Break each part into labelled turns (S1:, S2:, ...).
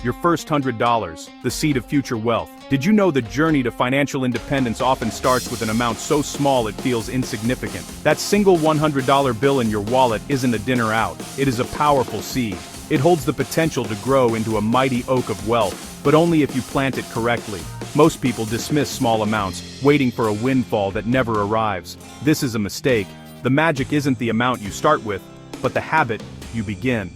S1: Your first $100, the seed of future wealth. Did you know the journey to financial independence often starts with an amount so small it feels insignificant? That single $100 bill in your wallet isn't a dinner out, it is a powerful seed. It holds the potential to grow into a mighty oak of wealth, but only if you plant it correctly. Most people dismiss small amounts, waiting for a windfall that never arrives. This is a mistake. The magic isn't the amount you start with, but the habit you begin.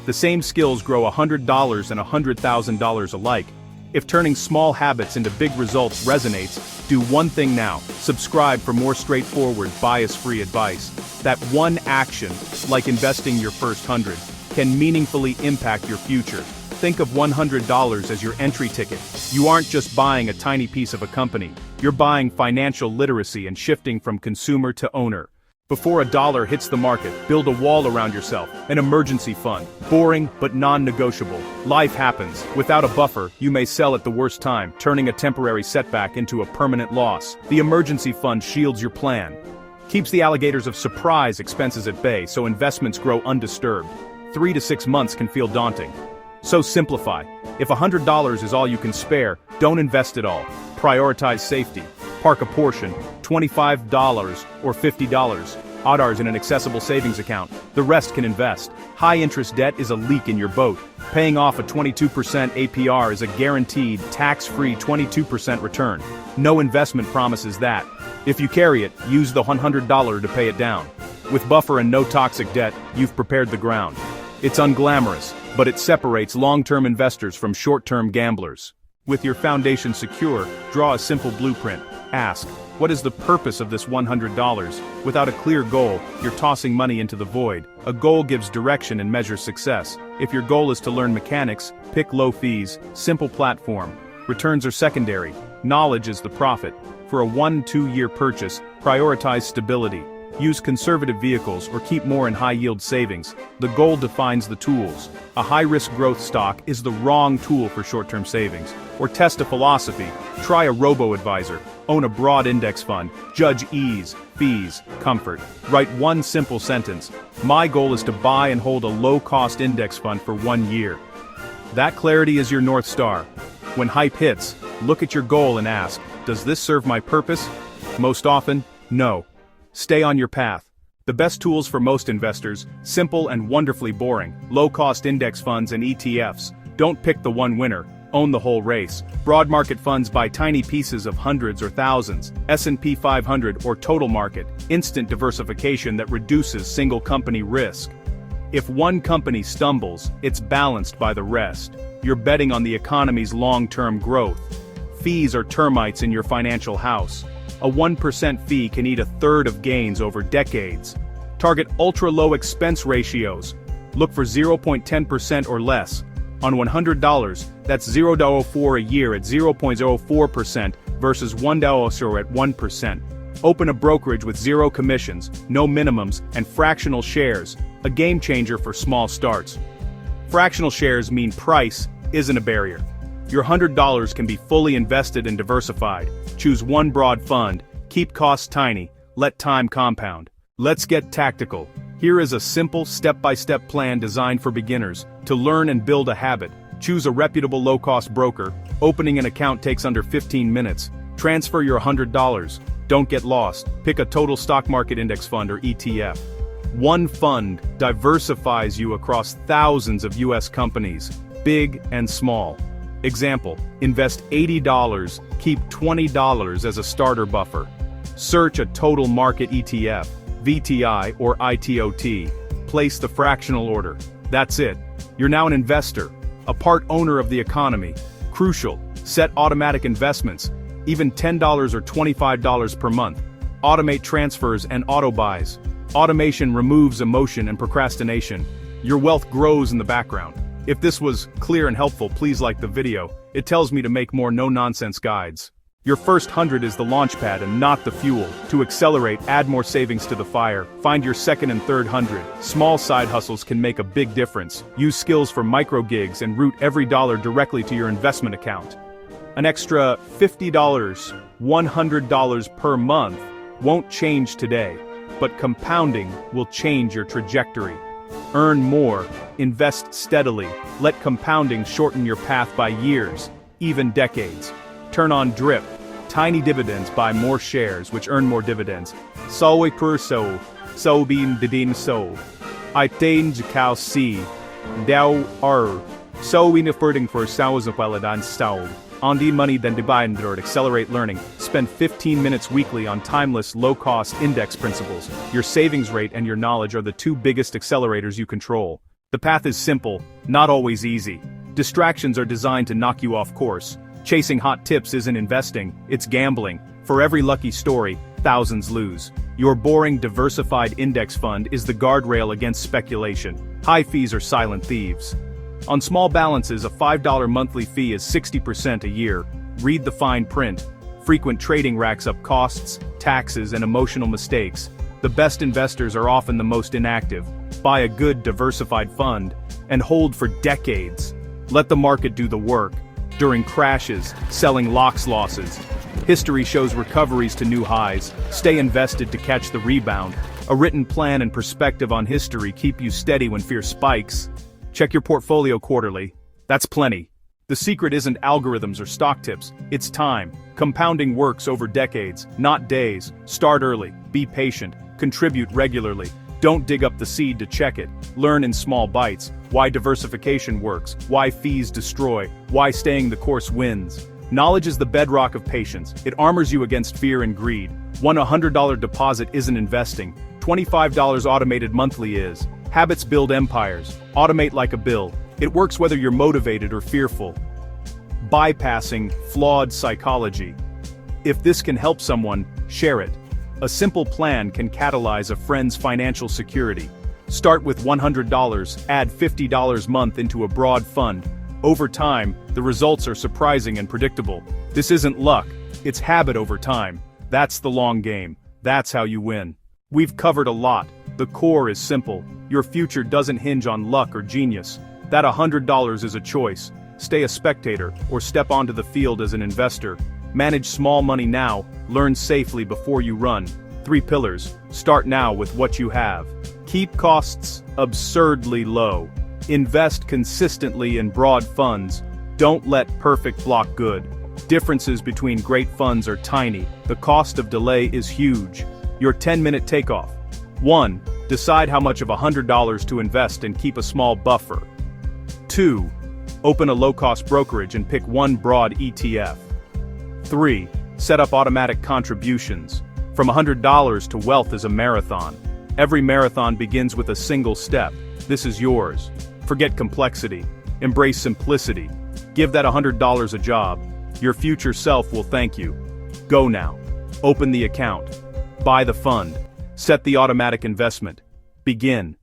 S1: The same skills grow $100 and $100,000 alike. If turning small habits into big results resonates, do one thing now. Subscribe for more straightforward, bias-free advice. That one action, like investing your first 100, can meaningfully impact your future. Think of $100 as your entry ticket. You aren't just buying a tiny piece of a company, you're buying financial literacy and shifting from consumer to owner. Before a dollar hits the market, build a wall around yourself, an emergency fund. Boring, but non-negotiable. Life happens. Without a buffer, you may sell at the worst time, turning a temporary setback into a permanent loss. The emergency fund shields your plan. Keeps the alligators of surprise expenses at bay so investments grow undisturbed. 3 to 6 months can feel daunting. So simplify. If $100 is all you can spare, don't invest it all. Prioritize safety. Park a portion, $25 or $50. Ours in an accessible savings account. The rest can invest. High-interest debt is a leak in your boat. Paying off a 22% APR is a guaranteed, tax-free 22% return. No investment promises that. If you carry it, use the $100 to pay it down. With buffer and no toxic debt, you've prepared the ground. It's unglamorous, but it separates long-term investors from short-term gamblers. With your foundation secure, draw a simple blueprint. Ask, what is the purpose of this $100? Without a clear goal, you're tossing money into the void. A goal gives direction and measures success. If your goal is to learn mechanics, pick low fees, simple platform. Returns are secondary. Knowledge is the profit. For a 1-2 year purchase, prioritize stability. Use conservative vehicles or keep more in high-yield savings. The goal defines the tools. A high-risk growth stock is the wrong tool for short-term savings. Or test a philosophy. Try a robo-advisor. Own a broad index fund. Judge ease, fees, comfort. Write one simple sentence. My goal is to buy and hold a low-cost index fund for 1 year. That clarity is your North Star. When hype hits, look at your goal and ask, does this serve my purpose? Most often, no. Stay on your path. The best tools for most investors, simple and wonderfully boring, low-cost index funds and ETFs. Don't pick the one winner, own the whole race. Broad market funds buy tiny pieces of hundreds or thousands, S&P 500 or total market, instant diversification that reduces single company risk. If one company stumbles, it's balanced by the rest. You're betting on the economy's long-term growth. Fees are termites in your financial house. A 1% fee can eat a third of gains over decades. Target ultra-low expense ratios. Look for 0.10% or less. On $100, that's $0.04 a year at 0.04% versus $1 at 1%. Open a brokerage with zero commissions, no minimums, and fractional shares, a game changer for small starts. Fractional shares mean price isn't a barrier. Your $100 can be fully invested and diversified. Choose one broad fund, keep costs tiny, let time compound. Let's get tactical. Here is a simple step-by-step plan designed for beginners. To learn and build a habit, choose a reputable low-cost broker. Opening an account takes under 15 minutes. Transfer your $100. Don't get lost. Pick a total stock market index fund or ETF. One fund diversifies you across thousands of US companies, big and small. Example, invest $80, keep $20 as a starter buffer. Search a total market ETF, VTI or ITOT. Place the fractional order. That's it. You're now an investor, a part owner of the economy. Crucial, set automatic investments, even $10 or $25 per month. Automate transfers and auto buys. Automation removes emotion and procrastination. Your wealth grows in the background. If this was clear and helpful, please like the video. It tells me to make more no-nonsense guides. Your first 100 is the launchpad and not the fuel. To accelerate, add more savings to the fire. Find your second and third 100. Small side hustles can make a big difference. Use skills for micro gigs and route every dollar directly to your investment account. An extra $50, $100 per month won't change today, but compounding will change your trajectory. Earn more, invest steadily, let compounding shorten your path by years, even decades. Turn on DRIP, tiny dividends buy more shares which earn more dividends. So bin didin so. I change cow C. Dow R. So in affording for $1,000 style. On the money then to buy and accelerate learning. Spend 15 minutes weekly on timeless, low-cost index principles. Your savings rate and your knowledge are the two biggest accelerators you control. The path is simple, not always easy. Distractions are designed to knock you off course. Chasing hot tips isn't investing, it's gambling. For every lucky story, thousands lose. Your boring, diversified index fund is the guardrail against speculation. High fees are silent thieves. On small balances, a $5 monthly fee is 60% a year. Read the fine print. Frequent trading racks up costs, taxes, and emotional mistakes. The best investors are often the most inactive. Buy a good, diversified fund and hold for decades. Let the market do the work. During crashes, selling locks losses. History shows recoveries to new highs. Stay invested to catch the rebound. A written plan and perspective on history keep you steady when fear spikes. Check your portfolio quarterly. That's plenty. The secret isn't algorithms or stock tips, it's time. Compounding works over decades, not days. Start early, be patient, contribute regularly. Don't dig up the seed to check it. Learn in small bites. Why diversification works, why fees destroy, why staying the course wins. Knowledge is the bedrock of patience. It armors you against fear and greed. One $100 deposit isn't investing. $25 automated monthly is. Habits build empires. Automate like a bill. It works whether you're motivated or fearful. Bypassing flawed psychology. If this can help someone, share it. A simple plan can catalyze a friend's financial security. Start with $100, add $50 a month into a broad fund. Over time, the results are surprising and predictable. This isn't luck, it's habit over time. That's the long game. That's how you win. We've covered a lot. The core is simple. Your future doesn't hinge on luck or genius. That $100 is a choice. Stay a spectator or step onto the field as an investor. Manage small money now, learn safely before you run. 3 pillars. Start now with what you have. Keep costs absurdly low. Invest consistently in broad funds. Don't let perfect block good. Differences between great funds are tiny. The cost of delay is huge. Your 10-minute takeoff. 1. Decide how much of $100 to invest and keep a small buffer. 2. Open a low-cost brokerage and pick one broad ETF. 3. Set up automatic contributions. From $100 to wealth is a marathon. Every marathon begins with a single step. This is yours. Forget complexity. Embrace simplicity. Give that $100 a job. Your future self will thank you. Go now. Open the account. Buy the fund. Set the automatic investment. Begin.